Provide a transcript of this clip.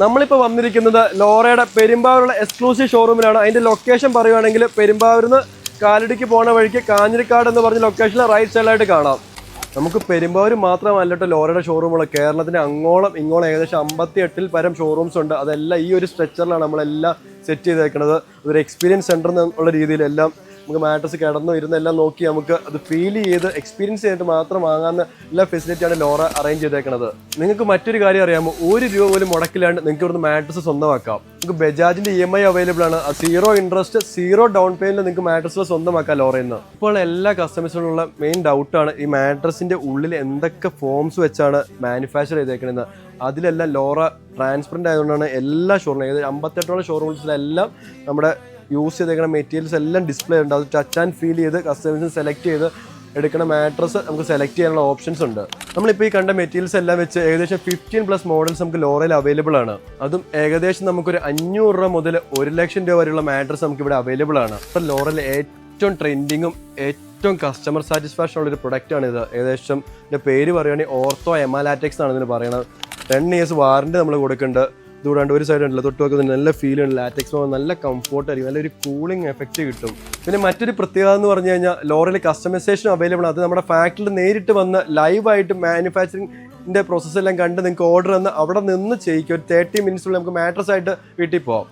നമ്മളിപ്പോൾ വന്നിരിക്കുന്നത് ലോറയുടെ പെരുമ്പാവൂരുള്ള എക്സ്ക്ലൂസീവ് ഷോറൂമിലാണ്. അതിൻ്റെ ലൊക്കേഷൻ പറയുവാണെങ്കിൽ പെരുമ്പാവൂരിൽ നിന്ന് കാലടിക്ക് പോണ വഴിക്ക് കാഞ്ഞിരക്കാട് എന്ന് പറഞ്ഞ ലൊക്കേഷനിൽ റൈറ്റ് സൈഡിലായിട്ട് കാണാം. നമുക്ക് പെരുമ്പാവൂർ മാത്രമല്ല ലോറയുടെ ഷോറൂമുകൾ കേരളത്തിന് അങ്ങോളം ഇങ്ങോളം ഏകദേശം 58 പരം ഷോറൂംസ് ഉണ്ട്. അതെല്ലാം ഈ ഒരു സ്ട്രക്ചറിലാണ് നമ്മളെല്ലാം സെറ്റ് ചെയ്തേക്കുന്നത്. അതൊരു എക്സ്പീരിയൻസ് സെൻറ്റർ എന്നുള്ള രീതിയിലെല്ലാം നമുക്ക് മാട്രസ് കിടന്നു ഇരുന്നെല്ലാം നോക്കി നമുക്ക് അത് ഫീൽ ചെയ്ത് എക്സ്പീരിയൻസ് ചെയ്തിട്ട് മാത്രം വാങ്ങാവുന്ന എല്ലാ ഫെസിലിറ്റിയാണ് ലോറ അറേഞ്ച് ചെയ്തേക്കുന്നത്. നിങ്ങൾക്ക് മറ്റൊരു കാര്യം അറിയാമോ, ₹1 പോലും മുടക്കില്ലാണ്ട് നിങ്ങൾക്ക് ഇവിടുന്ന് മാട്രസ് സ്വന്തമാക്കാം. നിങ്ങൾക്ക് ബജാജിന്റെ EMI അവൈലബിൾ ആണ്. 0 ഇൻട്രസ്റ്റ് 0 ഡൗൺ പേയ്മെന്റിൽ നിങ്ങൾക്ക് മാട്രസ് സ്വന്തമാക്കാം ലോറയിൽ നിന്ന്. ഇപ്പോൾ എല്ലാ കസ്റ്റമേഴ്സിനുള്ള മെയിൻ ഡൗട്ടാണ് ഈ മാട്രസിന്റെ ഉള്ളിൽ എന്തൊക്കെ ഫോംസ് വെച്ചാണ് മാനുഫാക്ചർ ചെയ്തേക്കുന്നത്. അതിലെല്ലാം ലോറ ട്രാൻസ്പെറന്റ് ആയതുകൊണ്ടാണ് എല്ലാ ഷോറൂം ഏകദേശം 58 ഷോറൂംസിലെല്ലാം നമ്മുടെ യൂസ് ചെയ്തേക്കുന്ന മെറ്റീരിയൽസ് എല്ലാം ഡിസ്പ്ലേ ഉണ്ട്. അത് ടച്ച് ആൻഡ് ഫീൽ ചെയ്ത് കസ്റ്റമേഴ്സിന് സെലക്ട് ചെയ്ത് എടുക്കുന്ന മാട്രസ് നമുക്ക് സെലക്ട് ചെയ്യാനുള്ള ഓപ്ഷൻസ് ഉണ്ട്. നമ്മളിപ്പോൾ ഈ കണ്ട മെറ്റീരിയൽസ് എല്ലാം വെച്ച് ഏകദേശം 15+ മോഡൽസ് നമുക്ക് ലോറയിൽ അവൈലബിൾ ആണ്. അതും ഏകദേശം നമുക്കൊരു ₹500 മുതൽ ₹1,00,000 വരെയുള്ള മാട്രസ് നമുക്ക് ഇവിടെ അവൈലബിൾ ആണ്. അപ്പോൾ ലോറയിൽ ഏറ്റവും ട്രെൻഡിങ്ങും ഏറ്റവും കസ്റ്റമർ സാറ്റിസ്ഫാക്ഷൻ ഉള്ളൊരു പ്രൊഡക്റ്റാണ് ഇത്. ഏകദേശം ഇതിൻ്റെ പേര് പറയുകയാണെങ്കിൽ ഓർത്തോ എമാലാറ്റെക്സ് ആണ് ഇതിന് പറയുന്നത്. 10 years വാറണ്ടി നമ്മൾ കൊടുക്കുന്നുണ്ട്. ഇതുകൂടാണ്ട് ഒരു സൈഡ് ഉണ്ടല്ലോ, തൊട്ട് നോക്കുന്നത് നല്ല ഫീൽ ഉണ്ട്. ലാറ്റക്സ് നല്ല കംഫോർട്ടായിരിക്കും, നല്ലൊരു കൂളിംഗ് എഫക്റ്റ് കിട്ടും. പിന്നെ മറ്റൊരു പ്രത്യേകത എന്ന് പറഞ്ഞു കഴിഞ്ഞാൽ ലോറയിൽ കസ്റ്റമൈസേഷൻ അവൈലബിൾ ആണ്. അത് നമ്മുടെ ഫാക്ടറിയിൽ നേരിട്ട് വന്ന് ലൈവായിട്ട് മാനുഫാക്ചറിങ്ങിൻ്റെ പ്രോസസ്സെല്ലാം കണ്ട് നിങ്ങൾക്ക് ഓർഡർ തന്ന് അവിടെ നിന്ന് ചെയ്യിക്കും. ഒരു 30 minutes നമുക്ക് മാട്രസ് ആയിട്ട് വീട്ടിൽ പോകാം.